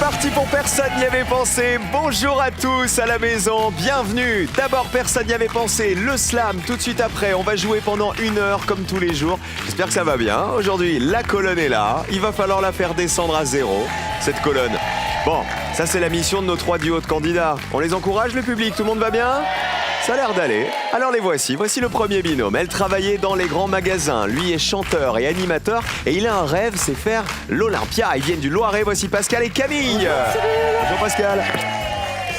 parti pour Personne n'y avait pensé. Bonjour à tous à la maison, bienvenue. D'abord Personne n'y avait pensé, le slam tout de suite après. On va jouer pendant 1 heure comme tous les jours. J'espère que ça va bien. Aujourd'hui, la colonne est là. Il va falloir la faire descendre à 0, cette colonne. Bon, ça c'est la mission de nos 3 duos de candidats. On les encourage le public, tout le monde va bien ? Ça a l'air d'aller. Alors les voici. Voici le premier binôme. Elle travaillait dans les grands magasins. Lui est chanteur et animateur. Et il a un rêve, c'est faire l'Olympia. Ils viennent du Loiret. Voici Pascal et Camille. Bonjour Pascal.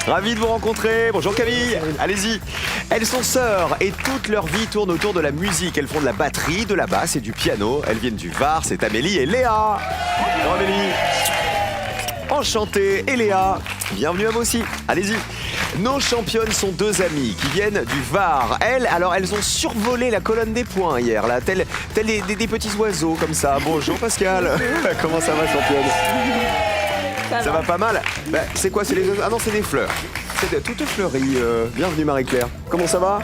Ravi de vous rencontrer. Bonjour Camille. Allez-y. Elles sont sœurs et toute leur vie tourne autour de la musique. Elles font de la batterie, de la basse et du piano. Elles viennent du Var. C'est Amélie et Léa. Bonjour Amélie. Enchantée. Et Léa. Bienvenue à vous aussi. Allez-y. Nos championnes sont 2 amies qui viennent du Var. Elles ont survolé la colonne des points hier, là, tels des petits oiseaux comme ça. Bonjour Pascal. Comment ça va, championne? Ça va pas mal. Bah, c'est quoi? C'est les... Ah non, c'est des fleurs. C'est toutes fleuries. Bienvenue Marie-Claire. Comment ça va?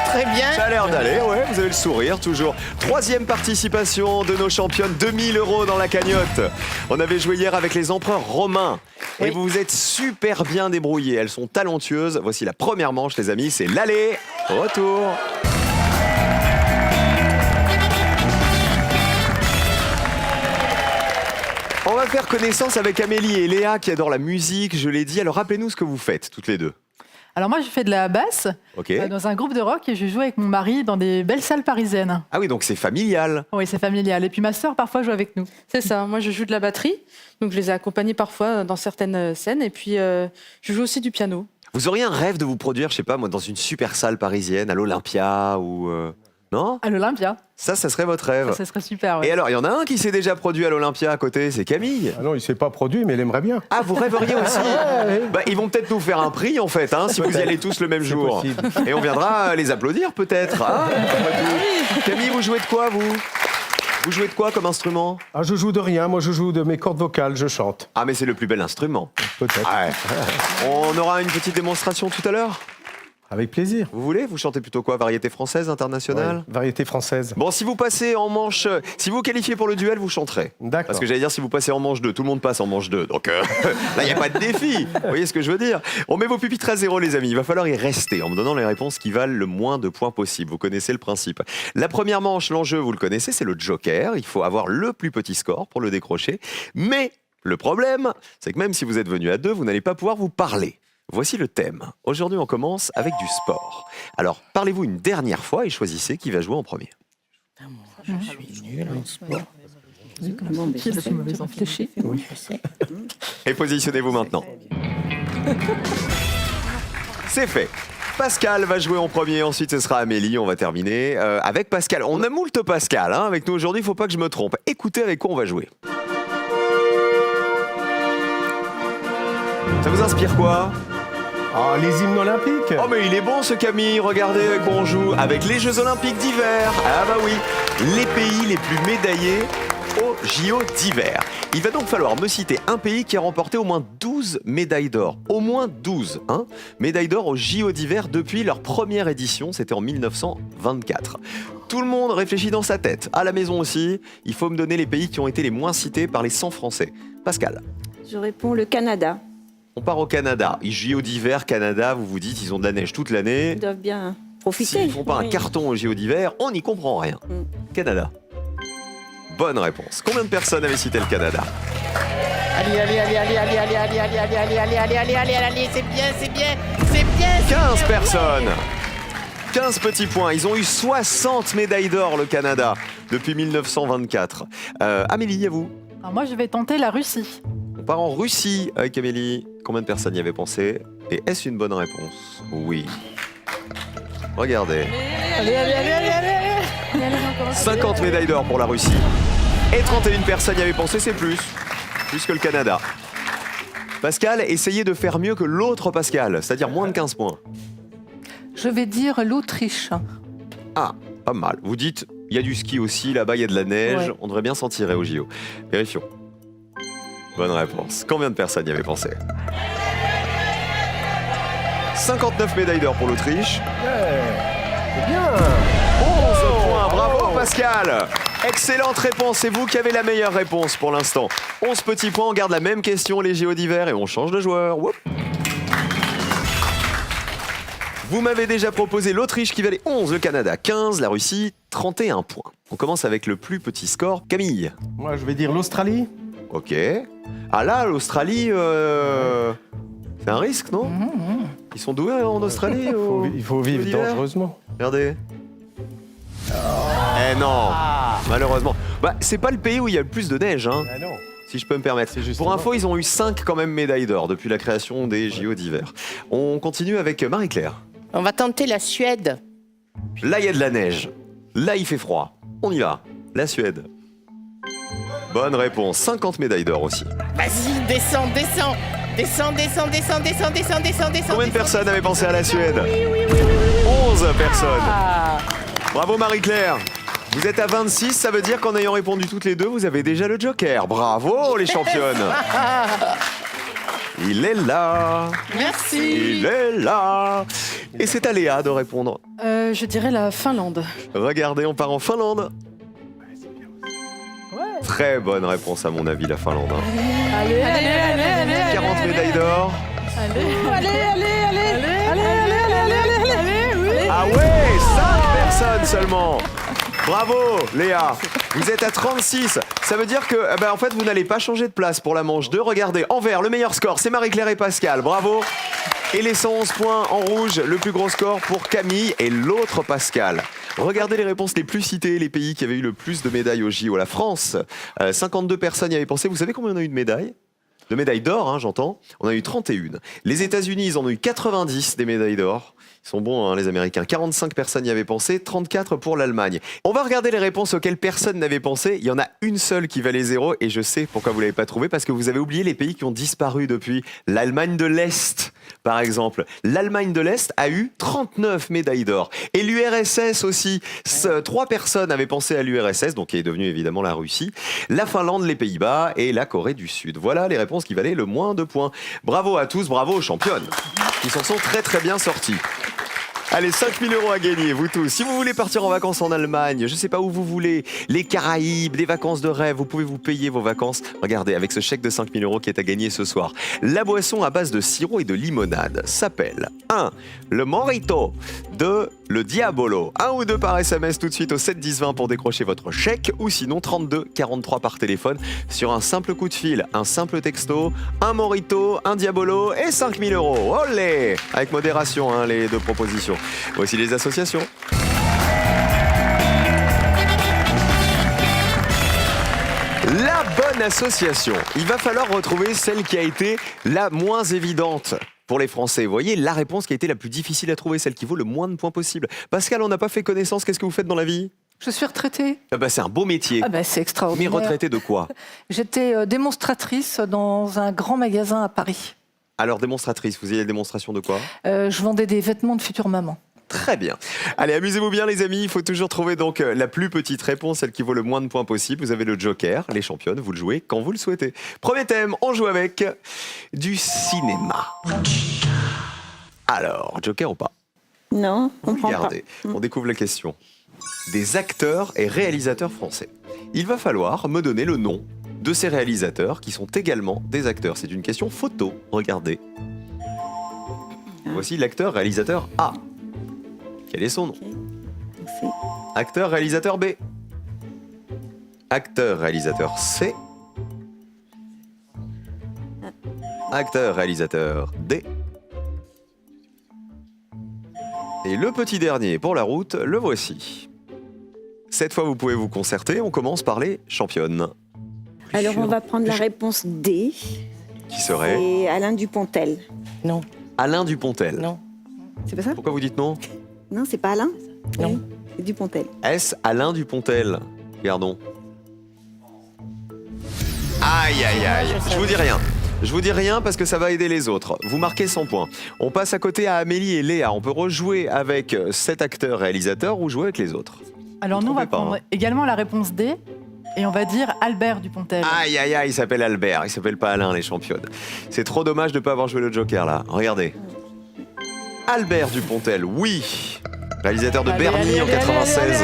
Très bien. Ça a l'air d'aller, ouais, vous avez le sourire toujours. 3e participation de nos championnes, 2000 € dans la cagnotte. On avait joué hier avec les empereurs romains. Et vous vous êtes super bien débrouillés. Elles sont talentueuses. Voici la première manche, les amis, c'est l'aller. Retour. On va faire connaissance avec Amélie et Léa qui adorent la musique, je l'ai dit. Alors rappelez-nous ce que vous faites, toutes les deux. Alors moi, je fais de la basse dans un groupe de rock et je joue avec mon mari dans des belles salles parisiennes. Ah oui, donc c'est familial. Oui, c'est familial. Et puis ma sœur, parfois, joue avec nous. C'est ça, moi je joue de la batterie, donc je les ai accompagnés parfois dans certaines scènes, et puis je joue aussi du piano. Vous auriez un rêve de vous produire, je sais pas moi, dans une super salle parisienne, à l'Olympia ou... Non ? À l'Olympia. Ça serait votre rêve. Ça serait super, ouais. Et alors, il y en a un qui s'est déjà produit à l'Olympia à côté, c'est Camille. Ah non, il ne s'est pas produit, mais il aimerait bien. Ah, vous rêveriez aussi? Bah, ils vont peut-être nous faire un prix, en fait, hein, si vous y allez tous le même jour. Possible. Et on viendra les applaudir, peut-être. Hein, Camille, vous jouez de quoi, vous? Vous jouez de quoi comme instrument? Ah, je joue de rien, moi je joue de mes cordes vocales, je chante. Ah, mais c'est le plus bel instrument. Peut-être. Ouais. On aura une petite démonstration tout à l'heure? Avec plaisir. Vous voulez? Vous chantez plutôt quoi? Variété française, internationale? Ouais, variété française. Bon, si vous passez en manche... Si vous qualifiez pour le duel, vous chanterez. D'accord. Parce que j'allais dire, si vous passez en manche 2, tout le monde passe en manche 2. Donc là, il n'y a pas de défi. Vous voyez ce que je veux dire? On met vos pupitres à 0, les amis. Il va falloir y rester en me donnant les réponses qui valent le moins de points possible. Vous connaissez le principe. La première manche, l'enjeu, vous le connaissez, c'est le joker. Il faut avoir le plus petit score pour le décrocher. Mais le problème, c'est que même si vous êtes venu à 2, vous n'allez pas pouvoir vous parler. Voici le thème. Aujourd'hui, on commence avec du sport. Alors, parlez-vous une dernière fois et choisissez qui va jouer en premier. Je suis nul en sport. Et positionnez-vous maintenant. C'est fait. Pascal va jouer en premier, ensuite ce sera Amélie. On va terminer avec Pascal. On a moult Pascal avec nous aujourd'hui, il ne faut pas que je me trompe. Écoutez avec quoi on va jouer. Ça vous inspire quoi? Ah, les hymnes olympiques. Oh mais il est bon ce Camille, regardez avec quoi on joue. Avec les Jeux Olympiques d'hiver. Ah bah oui, les pays les plus médaillés aux JO d'hiver. Il va donc falloir me citer un pays qui a remporté au moins 12 médailles d'or. Au moins 12, hein, médailles d'or aux JO d'hiver depuis leur première édition, c'était en 1924. Tout le monde réfléchit dans sa tête. À la maison aussi, il faut me donner les pays qui ont été les moins cités par les 100 Français. Pascal. Je réponds le Canada. On part au Canada. JO d'hiver, Canada, vous vous dites, ils ont de la neige toute l'année. Ils doivent bien profiter. S'ils ne font pas un carton au JO d'hiver, on n'y comprend rien. Canada. Bonne réponse. Combien de personnes avaient cité le Canada? Allez, c'est bien. 15 personnes. 15 petits points. Ils ont eu 60 médailles d'or, le Canada, depuis 1924. Amélie, à vous? Alors moi, je vais tenter la Russie. On part en Russie avec Amélie. Combien de personnes y avaient pensé? Et est-ce une bonne réponse? Oui. Regardez. Allez. 50 médailles d'or pour la Russie. Et 31 personnes y avaient pensé, c'est plus. Plus que le Canada. Pascal, essayez de faire mieux que l'autre Pascal, c'est-à-dire moins de 15 points. Je vais dire l'Autriche. Ah, pas mal. Vous dites, il y a du ski aussi, là-bas il y a de la neige, Ouais. on devrait bien s'en tirer au JO. Vérifions. Bonne réponse. Combien de personnes y avaient pensé? 59 médailles d'or pour l'Autriche. C'est bien. 11 points, bravo Pascal. Excellente réponse, c'est vous qui avez la meilleure réponse pour l'instant. 11 petits points, on garde la même question, les JO d'hiver, et on change de joueur. Whoop. Vous m'avez déjà proposé l'Autriche qui valait 11, le Canada 15, la Russie 31 points. On commence avec le plus petit score. Camille. Moi, je vais dire l'Australie. Ok. Ah là, l'Australie, c'est un risque, non? Ils sont doués en Australie Il faut vivre dangereusement. Regardez. Eh non, malheureusement. Bah, c'est pas le pays où il y a le plus de neige, hein, Ah non. si je peux me permettre. Pour info, ils ont eu 5 quand même médailles d'or depuis la création des JO d'hiver. On continue avec Marie-Claire. On va tenter la Suède. Là, il y a de la neige. Là, il fait froid. On y va. La Suède. Bonne réponse. 50 médailles d'or aussi. Vas-y, descends. Combien de personnes avaient pensé à la Suède? 11 personnes. Bravo Marie-Claire. Vous êtes à 26, ça veut dire qu'en ayant répondu toutes les deux, vous avez déjà le joker. Bravo les championnes. Il est là. Merci. Il est là. Et c'est à Léa de répondre. Je dirais la Finlande. Regardez, on part en Finlande. Très bonne réponse à mon avis, la Finlande. Hein. Allez, 40 médailles d'or. Ah ouais, 5 personnes seulement. Bravo Léa. Vous êtes à 36. Ça veut dire que en fait, vous n'allez pas changer de place pour la manche 2. Regardez, en vert, le meilleur score, c'est Marie-Claire et Pascal. Bravo. Et les 111 points en rouge, le plus gros score pour Camille et l'autre Pascal. Regardez les réponses les plus citées, les pays qui avaient eu le plus de médailles au JO. La France, 52 personnes y avaient pensé. Vous savez combien on a eu de médailles? De médailles d'or, hein, j'entends. On a eu 31. Les États-Unis, ils en ont eu 90 des médailles d'or. Ils sont bons, hein, les Américains. 45 personnes y avaient pensé, 34 pour l'Allemagne. On va regarder les réponses auxquelles personne n'avait pensé. Il y en a une seule qui valait 0 et je sais pourquoi vous ne l'avez pas trouvé, parce que vous avez oublié les pays qui ont disparu depuis. L'Allemagne de l'Est, par exemple. L'Allemagne de l'Est a eu 39 médailles d'or. Et l'URSS aussi. 3 personnes avaient pensé à l'URSS, donc qui est devenue évidemment la Russie, la Finlande, les Pays-Bas et la Corée du Sud. Voilà les réponses qui valaient le moins de points. Bravo à tous, bravo aux championnes. Ils s'en sont très très bien sortis. Allez, 5 000 € à gagner, vous tous. Si vous voulez partir en vacances en Allemagne, je sais pas où vous voulez, les Caraïbes, des vacances de rêve, vous pouvez vous payer vos vacances. Regardez, avec ce chèque de 5 000 € qui est à gagner ce soir. La boisson à base de sirop et de limonade s'appelle 1. Le Morito, 2. Le Diabolo. 1 ou 2 par SMS tout de suite au 7 10 20 pour décrocher votre chèque, ou sinon 32 43 par téléphone sur un simple coup de fil, un simple texto, un Morito, un Diabolo et 5 000 €. Olé! Avec modération, hein, les deux propositions. Voici les associations. La bonne association. Il va falloir retrouver celle qui a été la moins évidente pour les Français. Vous voyez, la réponse qui a été la plus difficile à trouver, celle qui vaut le moins de points possible. Pascal, on n'a pas fait connaissance. Qu'est-ce que vous faites dans la vie? Je suis retraitée. C'est un beau métier. C'est Mais extraordinaire. retraité de quoi? J'étais démonstratrice dans un grand magasin à Paris. Alors, démonstratrice, vous y avez démonstration de quoi? Je vendais des vêtements de future maman. Très bien. Allez, amusez-vous bien les amis, il faut toujours trouver donc la plus petite réponse, celle qui vaut le moins de points possible. Vous avez le joker, les championnes, vous le jouez quand vous le souhaitez. Premier thème, on joue avec du cinéma. Alors, joker ou pas? Non, on prend pas. Regardez, on découvre la question. Des acteurs et réalisateurs français. Il va falloir me donner le nom de ces réalisateurs qui sont également des acteurs. C'est une question photo, regardez. Voici l'acteur réalisateur A. Quel est son nom? C'est Acteur réalisateur B. Acteur réalisateur C. Acteur réalisateur D. Et le petit dernier pour la route, le voici. Cette fois, vous pouvez vous concerter. On commence par les championnes. Alors on va prendre la réponse D. Qui serait C'est Alain Dupontel. Non, Alain Dupontel. non. C'est pas ça? Pourquoi vous dites non? Non, c'est pas Alain? Non. Oui, c'est Dupontel. Est-ce Alain Dupontel? Regardons. Aïe, aïe, aïe. Je vous dis rien. Je vous dis rien parce que ça va aider les autres. Vous marquez 100 points. On passe à côté à Amélie et Léa. On peut rejouer avec cet acteur réalisateur ou jouer avec les autres. Alors nous, on va trompez pas, prendre hein. également la réponse D et on va dire Albert Dupontel. Aïe, aïe, aïe, il s'appelle Albert. Il s'appelle pas Alain, les championnes. C'est trop dommage de ne pas avoir joué le Joker là. Regardez. Albert Dupontel, oui. Réalisateur de Bernie en 96.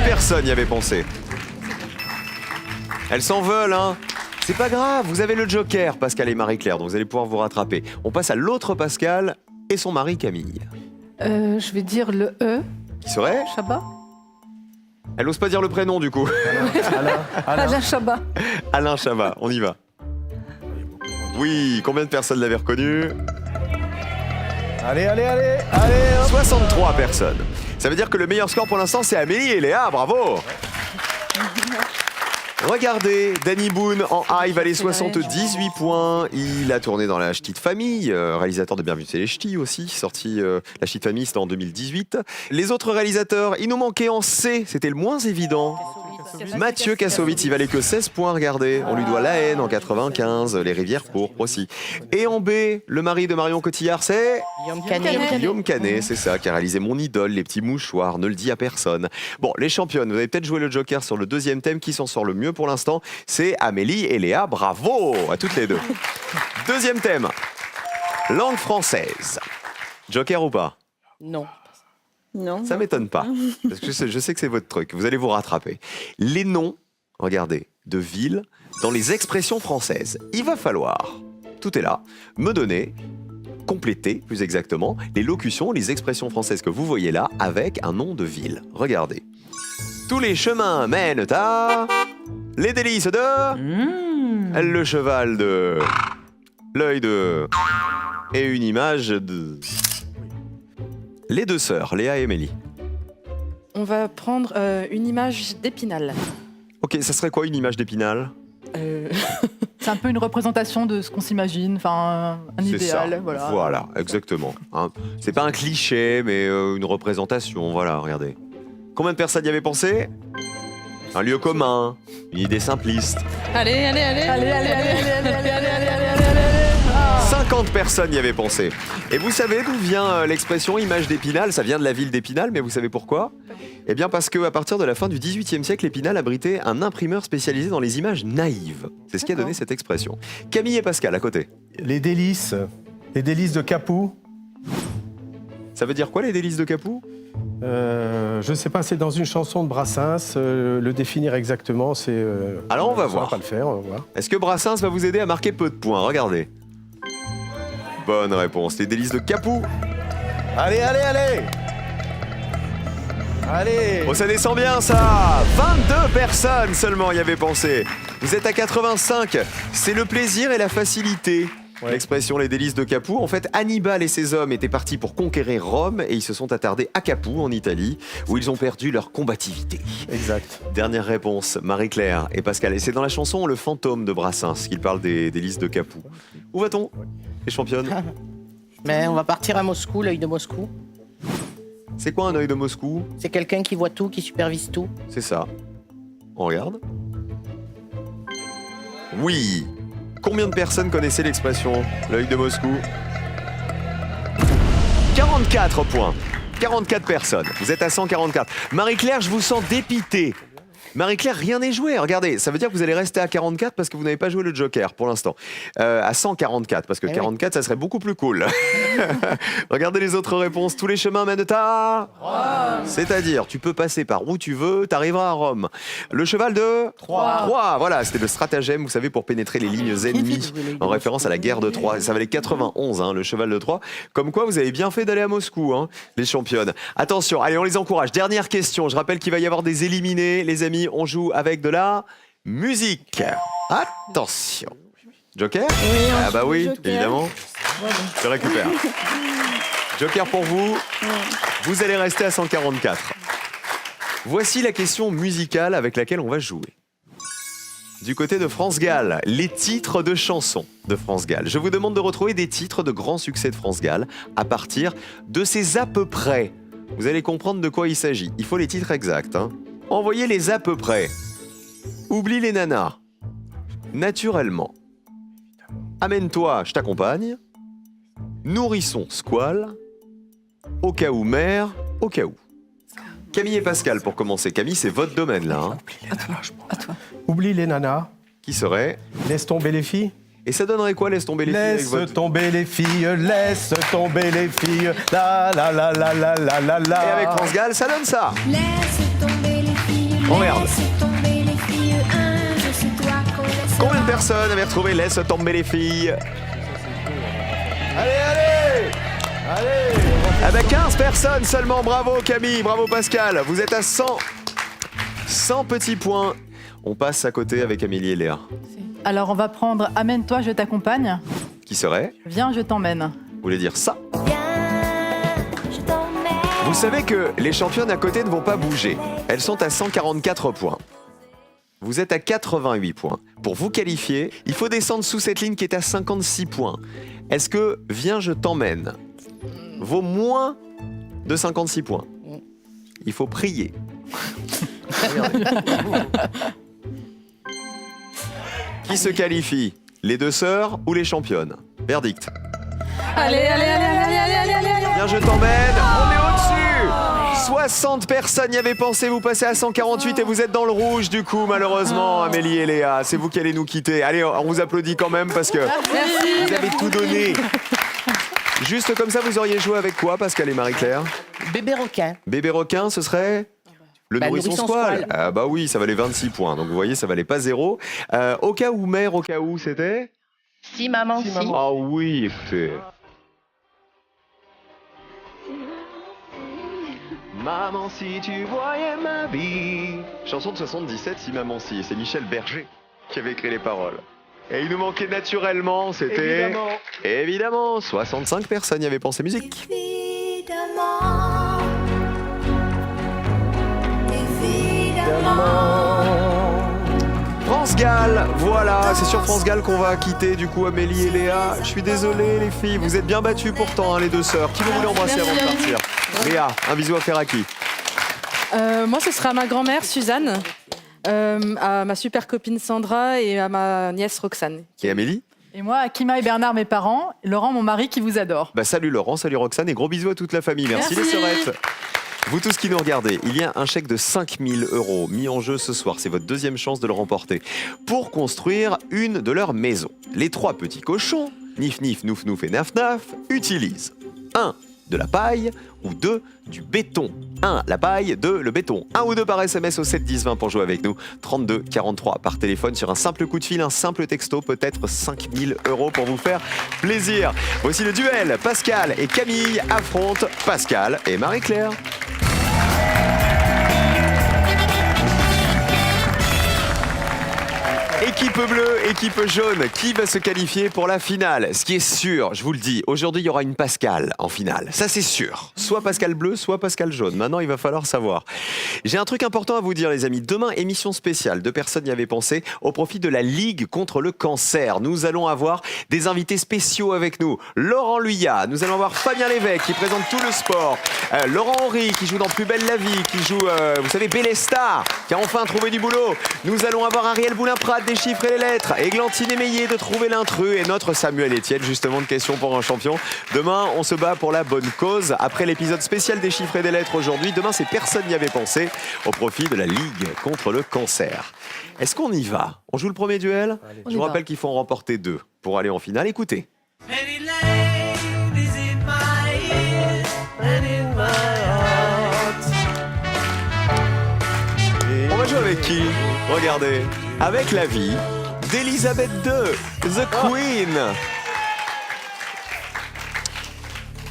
personnes y avaient pensé. Elles s'en veulent, hein. C'est pas grave, vous avez le joker, Pascal et Marie-Claire, donc vous allez pouvoir vous rattraper. On passe à l'autre Pascal et son mari Camille. Je vais dire le E. Qui serait? Chabat. Elle n'ose pas dire le prénom du coup. Alain Chabat. Alain Chabat, on y va. Oui, combien de personnes l'avaient reconnu? Allez. 63 personnes. Ça veut dire que le meilleur score pour l'instant, c'est Amélie et Léa, bravo. Regardez, Danny Boone en A, il valait 78 points. Il a tourné dans La Ch'ti de Famille, réalisateur de Bienvenue c'est les Ch'tis aussi, sorti La Ch'ti de Famille, c'était en 2018. Les autres réalisateurs, il nous manquait en C, c'était le moins évident. Mathieu Kassovitz, il valait que 16 points, regardez. On lui doit La Haine en 95, Les Rivières pourpres aussi. Et en B, le mari de Marion Cotillard, c'est Guillaume Canet, c'est ça, qui a réalisé Mon idole, Les petits mouchoirs, Ne le dis à personne. Bon, les championnes, vous avez peut-être joué le joker sur le deuxième thème. Qui s'en sort le mieux pour l'instant? C'est Amélie et Léa, bravo à toutes les deux. Deuxième thème, langue française. Joker ou pas? Non. Non. Ça m'étonne pas, parce que je sais que c'est votre truc, vous allez vous rattraper. Les noms, regardez, de villes dans les expressions françaises. Il va falloir, tout est là, me donner, compléter plus exactement, les locutions, les expressions françaises que vous voyez là avec un nom de ville. Regardez. Tous les chemins mènent à... Les délices de... Le cheval de... L'œil de... Et une image de... Les deux sœurs, Léa et Émilie. On va prendre une image d'Épinal. Ok, ça serait quoi une image d'Épinal? C'est un peu une représentation de ce qu'on s'imagine, enfin un C'est idéal. ça. Voilà, exactement. Hein. C'est pas un cliché, mais une représentation, voilà, regardez. Combien de personnes y avaient pensé? Un lieu commun, une idée simpliste. Allez. 50 personnes y avaient pensé. Et vous savez d'où vient l'expression image d'Épinal? Ça vient de la ville d'Épinal, mais vous savez pourquoi? Eh bien parce qu'à partir de la fin du XVIIIe siècle, Épinal abritait un imprimeur spécialisé dans les images naïves. C'est ce qui a donné cette expression. Camille et Pascal, à côté. Les délices de Capoue. Ça veut dire quoi les délices de Capoue? Je sais pas, c'est dans une chanson de Brassens. Le définir exactement, c'est... Alors on va va voir. pas le faire, on va voir. Est-ce que Brassens va vous aider à marquer peu de points? Regardez. Bonne réponse, les délices de Capoue. Allez Oh, ça descend bien ça. 22 personnes seulement y avaient pensé. Vous êtes à 85. C'est le plaisir et la facilité. Ouais. L'expression les délices de Capoue. En fait, Hannibal et ses hommes étaient partis pour conquérir Rome et ils se sont attardés à Capoue, en Italie, où ils ont perdu leur combativité. Exact. Dernière réponse, Marie-Claire et Pascal. Et c'est dans la chanson Le Fantôme de Brassens qu'il parle des délices de Capoue. Où va-t-on, les championnes? Mais on va partir à Moscou, l'œil de Moscou. C'est quoi un œil de Moscou? C'est quelqu'un qui voit tout, qui supervise tout. C'est ça. On regarde. Oui. Combien de personnes connaissaient l'expression l'œil de Moscou? 44 points. 44 personnes. Vous êtes à 144. Marie-Claire, je vous sens dépitée. Marie-Claire, rien n'est joué. Regardez, ça veut dire que vous allez rester à 44 parce que vous n'avez pas joué le joker pour l'instant. À 144, parce que 44, ça serait beaucoup plus cool. Regardez les autres réponses. Tous les chemins mènent à... Rome. C'est-à-dire, tu peux passer par où tu veux, t'arriveras à Rome. Le cheval de... Troie. Voilà, c'était le stratagème, vous savez, pour pénétrer les lignes ennemies, en référence à la guerre de Troie. Ça valait 91, hein, le cheval de Troie. Comme quoi, vous avez bien fait d'aller à Moscou, hein, les championnes. Attention, allez, on les encourage. Dernière question. Je rappelle qu'il va y avoir des éliminés, les amis. On joue avec de la musique. Attention. Joker? Oui, Ah bah oui, Joker. évidemment. Je récupère. Joker pour vous. Vous allez rester à 144. Voici la question musicale avec laquelle on va jouer. Du côté de France Gall, les titres de chansons de France Gall. Je vous demande de retrouver des titres de grands succès de France Gall à partir de ces à peu près. Vous allez comprendre de quoi il s'agit. Il faut les titres exacts, hein. Envoyez les à peu près. Oublie les nanas. Naturellement. Amène-toi, je t'accompagne. Nourrisson, squale. Au cas où, mère, au cas où. Camille et Pascal pour commencer. Camille, c'est votre domaine là. Hein. Oublie les nanas. Qui serait? Laisse tomber les filles. Et ça donnerait quoi, laisse tomber les filles avec Laisse votre... tomber les filles, laisse tomber les filles. La la la la la la la la. Et avec France Gall, ça donne ça. Laisse tomber les filles. Oh merde. Combien de personnes avaient retrouvé Laisse tomber les filles? Allez! Ah ben 15 personnes seulement, bravo Camille, bravo Pascal, vous êtes à 100 petits points. On passe à côté avec Amélie et Léa. Alors, on va prendre Amène-toi, je t'accompagne. Qui serait? Viens, je t'emmène. Vous voulez dire ça? Vous savez que les championnes à côté ne vont pas bouger. Elles sont à 144 points. Vous êtes à 88 points. Pour vous qualifier, il faut descendre sous cette ligne qui est à 56 points. Est-ce que Viens, je t'emmène vaut moins de 56 points? Il faut prier. Qui se qualifie? Les deux sœurs ou les championnes? Verdict. Allez. Viens, je t'emmène. On est au-dessus. 60 personnes y avaient pensé. Vous passez à 148 et vous êtes dans le rouge du coup, malheureusement, Amélie et Léa. C'est vous qui allez nous quitter. Allez, on vous applaudit quand même parce que vous avez tout donné. Juste comme ça, vous auriez joué avec quoi, Pascal et Marie-Claire? Bébé requin. Bébé requin, ce serait le nourrisson nourrisson squale. squale. Ah bah oui, ça valait 26 points. Donc vous voyez, ça valait pas 0. Au cas où, mère, au cas où, c'était? Si maman, si. Ah oui, écoutez. Maman, si tu voyais ma vie. Chanson de 77, Si maman, si. C'est Michel Berger qui avait écrit les paroles. Et il nous manquait naturellement, c'était... Évidemment, 65 personnes y avaient pensé musique. France Gall, voilà, c'est sur France Gall qu'on va quitter du coup Amélie et Léa. Je suis désolé les filles, vous êtes bien battues pourtant, hein, les deux sœurs. Qui vous voulez embrasser avant de partir? Léa, un bisou à faire à qui? Moi, ce sera à ma grand-mère, Suzanne, à ma super copine Sandra et à ma nièce Roxane. Et Amélie? Et moi, Akima et Bernard, mes parents. Laurent, mon mari, qui vous adore. Bah salut Laurent, salut Roxane et gros bisous à toute la famille. Merci. Les sœurettes. Vous tous qui nous regardez, il y a un chèque de 5 000 € mis en jeu ce soir. C'est votre deuxième chance de le remporter. Pour construire une de leurs maisons. Les trois petits cochons, Nif Nif, Nouf Nouf et Naf Naf, utilisent 1. de la paille ou 2. du béton. 1. la paille, 2. le béton. 1 ou 2 par SMS au 7 10 20 pour jouer avec nous. 32 43 par téléphone sur un simple coup de fil, un simple texto, peut-être 5 000 € pour vous faire plaisir. Voici le duel. Pascal et Camille affrontent Pascal et Marie-Claire. Équipe bleue, équipe jaune, qui va se qualifier pour la finale? Ce qui est sûr, je vous le dis, aujourd'hui il y aura une Pascal en finale. Ça c'est sûr. Soit Pascal bleu, soit Pascal jaune. Maintenant il va falloir savoir. J'ai un truc important à vous dire les amis. Demain, émission spéciale, 2 personnes y avaient pensé, au profit de la Ligue contre le cancer. Nous allons avoir des invités spéciaux avec nous. Laurent Luyat, nous allons avoir Fabien Lévesque qui présente tout le sport. Laurent Henry qui joue dans Plus belle la vie, qui joue, vous savez, Bélestar, qui a enfin trouvé du boulot. Nous allons avoir Ariel Boulin-Prat des chiffres et les lettres, Églantine Émeillé de Trouver l'intrus et notre Samuel Etienne justement de Questions pour un champion. Demain, on se bat pour la bonne cause. Après l'épisode spécial des chiffres et des lettres aujourd'hui, demain c'est Personne n'y avait pensé au profit de la Ligue contre le cancer. Est-ce qu'on y va? On joue le premier duel? Je vous rappelle qu'il faut en remporter 2 pour aller en finale. Écoutez. On va jouer avec qui? Regardez, avec la vie d'Elisabeth II, The Queen.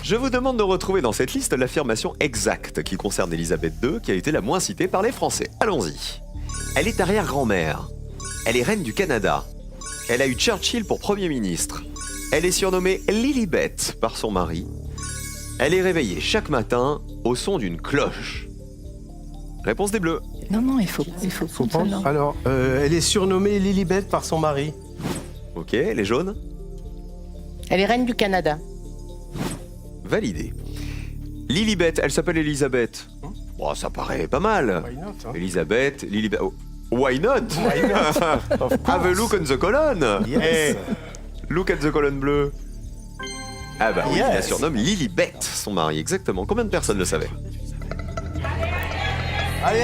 Je vous demande de retrouver dans cette liste l'affirmation exacte qui concerne Elisabeth II, qui a été la moins citée par les Français. Allons-y. Elle est arrière-grand-mère. Elle est reine du Canada. Elle a eu Churchill pour Premier ministre. Elle est surnommée Lilibet par son mari. Elle est réveillée chaque matin au son d'une cloche. Réponse des Bleus. Non, il faut prendre. Alors, elle est surnommée Lilibet par son mari. Ok, les jaunes? Elle est reine du Canada. Validé. Lilibet, elle s'appelle Elisabeth. Bon, ça paraît pas mal. Why not, hein? Elisabeth, Lilibet. Oh, why not? Why not? Of Have a course. look on the colonne. Yes. Hey, look at the colonne bleue. Ah bah oui, Yes. il la surnomme Lilibet, son mari, exactement. Combien de personnes le savaient? Allez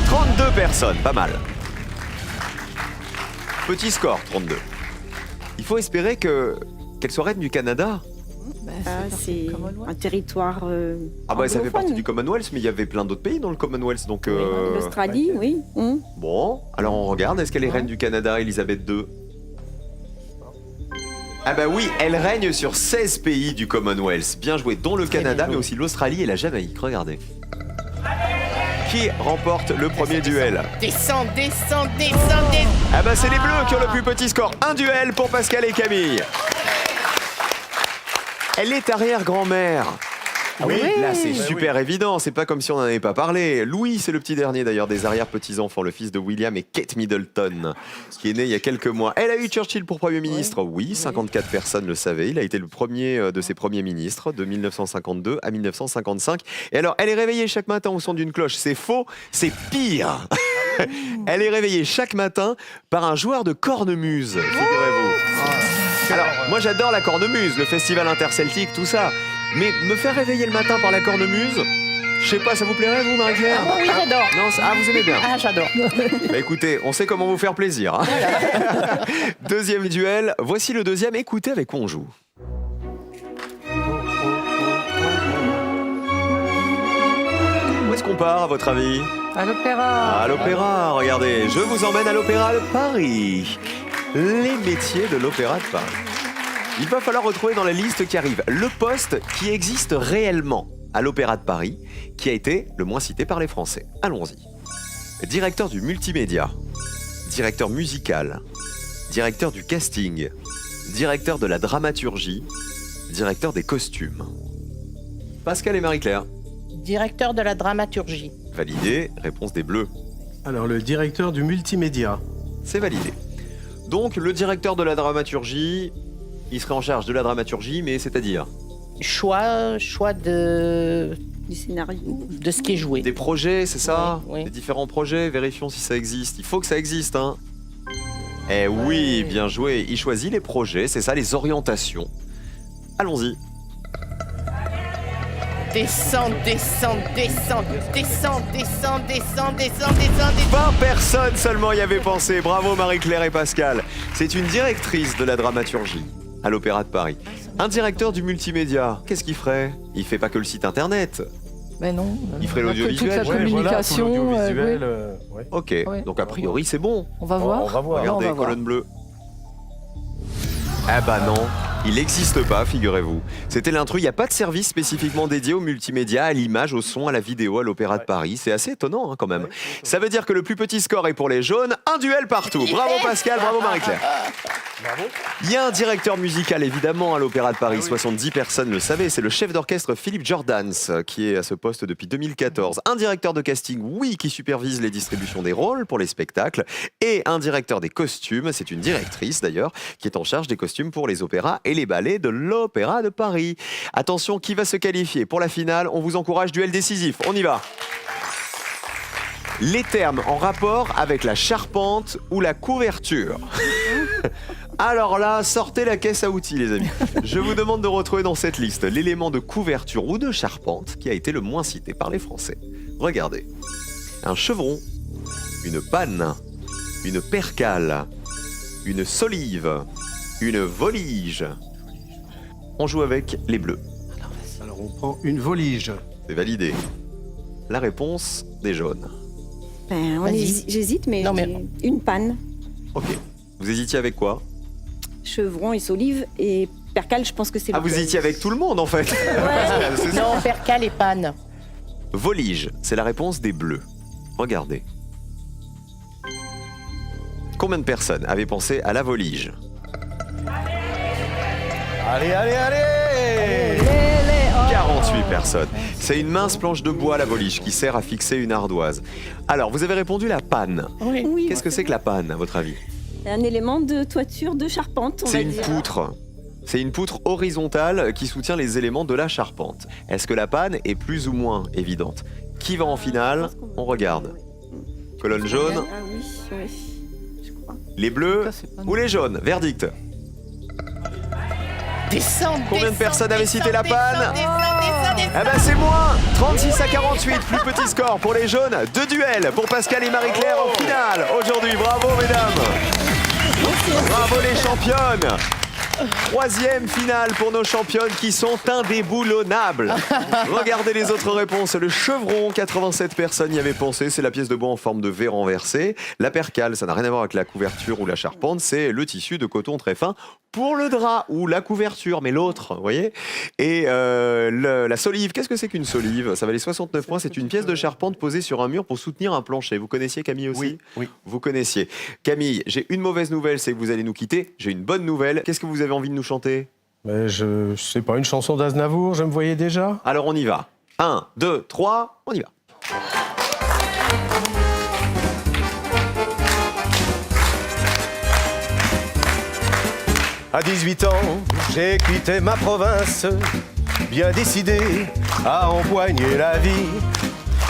32 personnes, pas mal. Petit score, 32. Il faut espérer qu'elle soit reine du Canada. Bah c'est un territoire. Ah bah ça fait anglophone. partie du Commonwealth, mais il y avait plein d'autres pays dans le Commonwealth, donc... L'Australie, oui. Bon, alors on regarde, est-ce qu'elle est reine du Canada, Elisabeth II? Ah bah oui, elle règne sur 16 pays du Commonwealth, bien joué, dont le Canada, mais aussi l'Australie et la Jamaïque, regardez. Qui remporte le premier duel? Descends. Ah bah c'est les Bleus qui ont le plus petit score, un duel pour Pascal et Camille. Elle est arrière-grand-mère. Oui, là c'est super évident, c'est pas comme si on n'en avait pas parlé. Louis, c'est le petit dernier d'ailleurs des arrière-petits-enfants, le fils de William et Kate Middleton, qui est né il y a quelques mois. Elle a eu Churchill pour Premier ministre, oui, 54 personnes le savaient. Il a été le premier de ses premiers ministres de 1952 à 1955. Et alors, elle est réveillée chaque matin au son d'une cloche. C'est faux, c'est pire. Elle est réveillée chaque matin par un joueur de cornemuse, figurez-vous. Alors, moi j'adore la cornemuse, le festival interceltique, tout ça. Mais me faire réveiller le matin par la cornemuse, je sais pas, ça vous plairait vous, Marie-Claire? Oui, j'adore. Non, vous aimez bien. Ah, j'adore. Bah écoutez, on sait comment vous faire plaisir. Hein. Deuxième duel, voici le deuxième, écoutez avec quoi on joue. Où est-ce qu'on part à votre avis? À l'opéra. À l'opéra, regardez, je vous emmène à l'opéra de Paris. Les métiers de l'opéra de Paris. Il va falloir retrouver dans la liste qui arrive le poste qui existe réellement à l'Opéra de Paris, qui a été le moins cité par les Français. Allons-y. Directeur du multimédia, directeur musical, directeur du casting, directeur de la dramaturgie, directeur des costumes. Pascal et Marie-Claire. Directeur de la dramaturgie. Validé, réponse des Bleus. Alors, le directeur du multimédia. C'est validé. Donc, le directeur de la dramaturgie... Il serait en charge de la dramaturgie, mais c'est-à-dire Choix de Du scénario. ce qui est joué. des projets, c'est ça? Oui. Des différents projets, vérifions si ça existe. Il faut que ça existe, hein. Eh oui, bien joué. Il choisit les projets, c'est ça, les orientations. Allons-y. Descends. 20 personnes seulement y avaient pensé. Bravo Marie-Claire et Pascal. C'est une directrice de la dramaturgie à l'Opéra de Paris. Un directeur du multimédia, qu'est-ce qu'il ferait? Il fait pas que le site internet. Mais non. Il ferait Toute l'audiovisuel. la communication. l'audiovisuel, oui. Ok, Ouais. donc a priori c'est bon. On va voir. On va voir. Regardez, on va voir. colonne bleue. Ah bah non, il n'existe pas, figurez-vous. C'était l'intrus, il n'y a pas de service spécifiquement dédié au multimédia, à l'image, au son, à la vidéo, à l'Opéra de Paris. C'est assez étonnant hein, quand même. Ça veut dire que le plus petit score est pour les jaunes, un duel partout. Bravo Pascal, bravo Marie-Claire. Il y a un directeur musical évidemment à l'Opéra de Paris, 70 personnes le savaient, c'est le chef d'orchestre Philippe Jordans qui est à ce poste depuis 2014. Un directeur de casting, oui, qui supervise les distributions des rôles pour les spectacles, et un directeur des costumes, c'est une directrice d'ailleurs, qui est en charge des costumes pour les opéras et les ballets de l'Opéra de Paris. Attention, qui va se qualifier pour la finale? On vous encourage, duel décisif, on y va. Les termes en rapport avec la charpente ou la couverture. Alors là, sortez la caisse à outils, les amis. Je vous demande de retrouver dans cette liste l'élément de couverture ou de charpente qui a été le moins cité par les Français. Regardez. Un chevron, une panne, une percale, une solive, une volige. On joue avec les bleus. Alors, on prend une volige. C'est validé. La réponse des jaunes. Ben, Vas-y. j'hésite, mais, Non, mais- j'ai une panne. Ok. Vous hésitiez avec quoi? Chevron et solive et percale, je pense que c'est Ah, le vous hésitiez avec tout le monde en fait. C'est ça. Non, percale et panne. Volige, c'est la réponse des bleus. Regardez. Combien de personnes avaient pensé à la volige? Allez, allez, allez 48 personnes. C'est une mince planche de bois, la volige, qui sert à fixer une ardoise. Alors, vous avez répondu la panne. Oui. Oui, Qu'est-ce que c'est que la panne, à votre avis? un élément de toiture de charpente, on C'est va une dire. poutre. C'est une poutre horizontale qui soutient les éléments de la charpente. Est-ce que la panne est plus ou moins évidente? Qui va en finale? On regarde. Colonne jaune, Ah oui, oui, je crois. les bleus Ça, c'est pas ou les jaunes? Verdict. Descends. Combien de personnes avaient cité la panne? Eh ben c'est moins 36 à 48, plus petit score pour les jaunes. 2 duels pour Pascal et Marie-Claire en finale aujourd'hui. Bravo mesdames. Bravo les championnes. Troisième finale pour nos championnes qui sont indéboulonnables. Regardez les autres réponses. Le chevron, 87 personnes y avaient pensé. C'est la pièce de bois en forme de V renversé. La percale, ça n'a rien à voir avec la couverture ou la charpente. C'est le tissu de coton très fin pour le drap ou la couverture, mais l'autre, vous voyez. Et la solive, qu'est-ce que c'est qu'une solive? Ça valait 69 points. C'est une pièce de charpente posée sur un mur pour soutenir un plancher. Vous connaissiez Camille aussi? Oui. Vous connaissiez. Camille, j'ai une mauvaise nouvelle, c'est que vous allez nous quitter. J'ai une bonne nouvelle. Qu'est-ce que vous avez envie de nous chanter? Mais je sais pas, une chanson d'Aznavour, je me voyais déjà. Alors on y va. 1, 2, 3, on y va. À 18 ans, j'ai quitté ma province, bien décidé à empoigner la vie.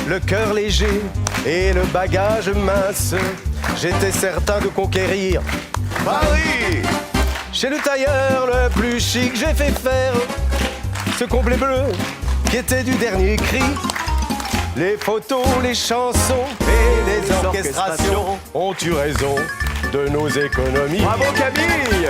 Le cœur léger et le bagage mince, j'étais certain de conquérir Paris. Chez le tailleur le plus chic, j'ai fait faire ce complet bleu qui était du dernier cri. Les photos, les chansons et les orchestrations ont eu raison de nos économies. Bravo Camille.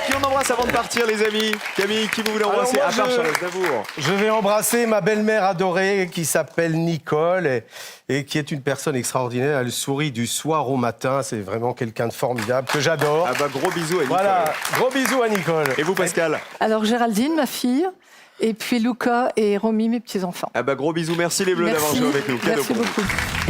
Qui on embrasse avant de partir les amis? Camille, qui vous voulez embrasser? Alors, À part Charlotte Aznavour. Je vais embrasser ma belle-mère adorée qui s'appelle Nicole et qui est une personne extraordinaire. Elle sourit du soir au matin. C'est vraiment quelqu'un de formidable que j'adore. Ah bah gros bisous à Nicole. Voilà, gros bisous à Nicole. Et vous Pascal? Alors Géraldine, ma fille, et puis Luca et Romy, mes petits-enfants. Ah bah gros bisous, merci les Bleus d'avoir Merci. joué avec nous. Cadeau Merci pour vous. beaucoup.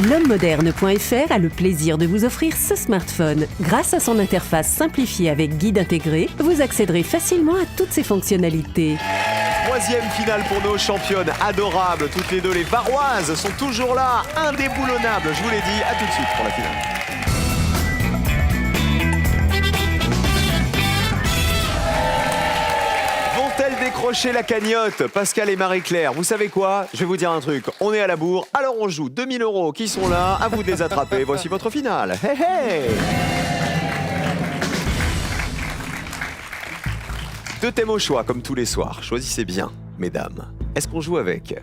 L'hommemoderne.fr a le plaisir de vous offrir ce smartphone. Grâce à son interface simplifiée avec guide intégré, vous accéderez facilement à toutes ses fonctionnalités. Troisième finale pour nos championnes adorables. Toutes les deux, les Varoises, sont toujours là, indéboulonnables. Je vous l'ai dit, à tout de suite pour la finale. Vont-elles décrocher la cagnotte? Pascal et Marie-Claire, vous savez quoi? Je vais vous dire un truc. On est à la bourre, alors on joue 2000 € qui sont là. À vous de les attraper. Voici votre finale. Hey, hey! Deux thèmes au choix, comme tous les soirs. Choisissez bien, mesdames. Est-ce qu'on joue avec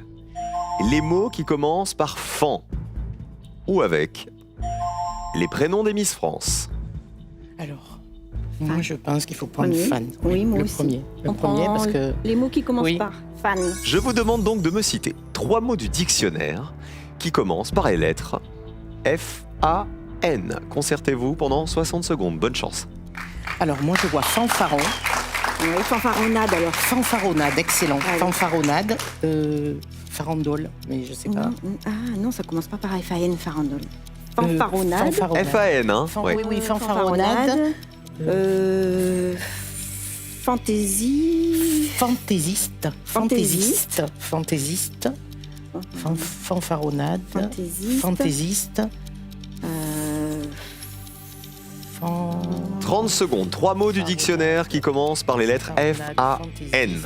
les mots qui commencent par fan ou avec les prénoms des Miss France? Alors, moi je pense qu'il faut prendre Premier. fan. Oui, moi le aussi. premier. Le On premier prend parce que les mots qui commencent Oui. par fan. Je vous demande donc de me citer 3 mots du dictionnaire qui commencent par les lettres F-A-N. Concertez-vous pendant 60 secondes. Bonne chance. alors moi je vois fanfaron, Oui, fanfaronnade alors. fanfaronnade, excellent. Ah oui. Fanfaronnade, farandole, mais je sais pas. Ah non, ça commence pas par FAN, farandole. Fanfaronnade. Fanfaronnade. F-A-N, hein? Fan- Ouais. Oui, oui, fanfaronnade. Fantaisie. Fantaisiste. Fantaisiste. Fantaisiste. Fanfaronnade. Fantaisiste. Fantaisiste. Fan- 30 secondes. 3 mots du dictionnaire qui commencent par les lettres F-A-N.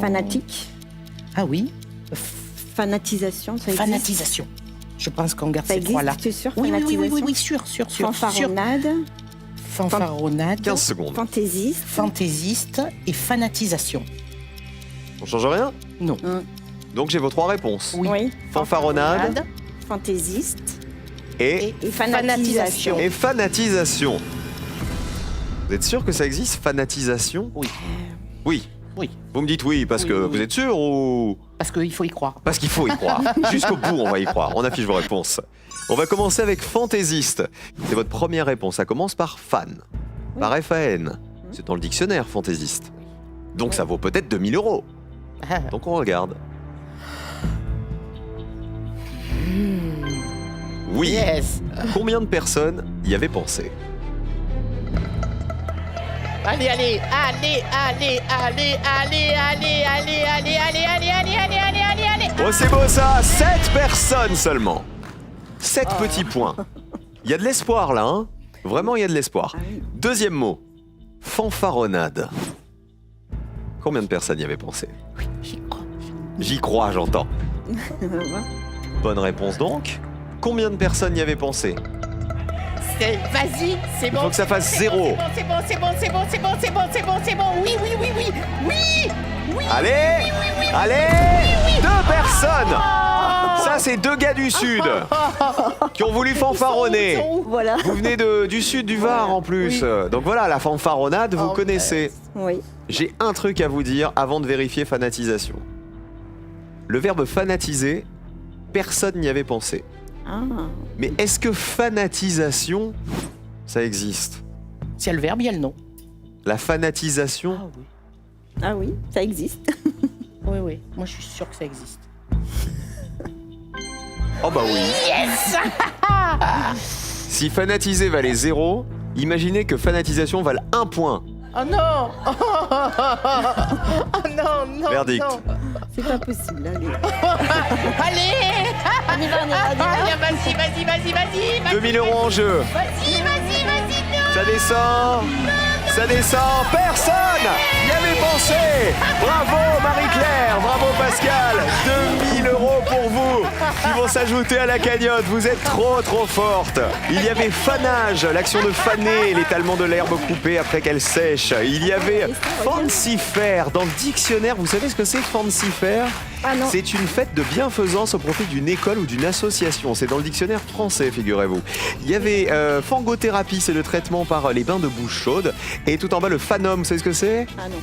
Fanatique. Ah oui, Fanatisation, ça existe. fanatisation. Je pense qu'on garde Ça ces existe, trois-là. tu es sûr? Oui, oui, oui, oui, Fanatisation. oui, sûr, sûr. Fanfaronnade. Fanfaronnade, 15 secondes. Fantaisiste. fantaisiste et fanatisation. On change rien? Non. Donc j'ai vos 3 réponses. Oui. Fanfaronnade Fantaisiste. et Et fanatisation. Et fanatisation. Vous êtes sûr que ça existe, fanatisation? Oui. Oui. Oui. Vous me dites oui parce Oui, que oui, vous oui. êtes sûr ou... Parce qu'il faut y croire. Parce qu'il faut y croire. Jusqu'au bout, on va y croire. On affiche vos réponses. On va commencer avec fantaisiste. C'est votre première réponse. Ça commence par fan. Par F-A-N. C'est dans le dictionnaire, fantaisiste. Donc ça vaut peut-être 2000 €. Donc on regarde. Oui. Yes. Combien de personnes y avaient pensé? Allez, allez, allez, allez, allez, allez, allez, allez, allez, allez, allez, allez, allez, allez, allez, allez. Oh, c'est beau ça! 7 personnes seulement. 7 petits points. Il y a de l'espoir là, hein? Vraiment, il y a de l'espoir. Deuxième mot. Fanfaronnade. Combien de personnes y avaient pensé? J'y crois. J'y crois, j'entends. Bonne réponse donc. Combien de personnes y avaient pensé? Vas-y, c'est Il faut que ça fasse 0. C'est bon, c'est bon, c'est bon, c'est bon, c'est bon, c'est bon, c'est bon. Oui, oui, oui, oui, oui, oui. Allez! Allez! 2 personnes! Ça c'est deux gars du Sud qui ont voulu fanfaronner. Voilà. Vous venez du Sud du Var en plus. Donc voilà, la fanfaronnade, vous connaissez. Oui. J'ai un truc à vous dire avant de vérifier fanatisation. Le verbe fanatiser, personne n'y avait pensé. Ah. Mais est-ce que fanatisation, ça existe? S'il y a le verbe, il y a le nom. La fanatisation? Ah oui. Ah oui, ça existe. Oui, oui. Moi, je suis sûre que ça existe. Oh bah oui. Yes. Si fanatiser valait 0, imaginez que fanatisation vale 1 point. Oh non. Oh non, non. Verdict. Non. C'est pas possible. Allez. Allez. On y va, on y va, on y va. Vas-y, vas-y, vas-y, vas-y. 2000 € en jeu. Vas-y, vas-y, vas-y. Non. Ça descend. Ça descend. Personne n'y avait pensé. Bravo Marie-Claire. Bravo Pascal. 2000 € pour vous qui vont s'ajouter à la cagnotte. Vous êtes trop forte. Il y avait fanage, l'action de faner, l'étalement de l'herbe coupée après qu'elle sèche. Il y avait fancy fair. Dans le dictionnaire, vous savez ce que c'est fancy fair? Ah non. C'est une fête de bienfaisance au profit d'une école ou d'une association. C'est dans le dictionnaire français, figurez-vous. Il y avait fangothérapie, c'est le traitement par les bains de bouche chaude. Et tout en bas, le fanum, vous savez ce que c'est? Ah non.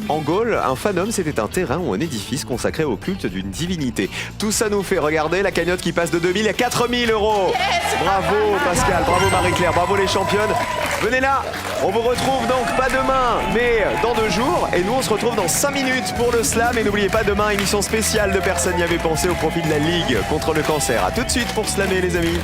En Gaule, un fanum, c'était un terrain ou un édifice consacré au culte d'une divinité. Tout ça nous fait regarder la cagnotte qui passe de 2000 à 4000 €. Bravo Pascal, bravo Marie-Claire, bravo les championnes. Venez là, on vous retrouve donc pas demain, mais dans 2 jours. Et nous, on se retrouve dans 5 minutes pour le slam. Et n'oubliez pas, demain, émission spéciale de Personne n'y avait pensé au profit de la Ligue contre le cancer. A tout de suite pour slammer les amis.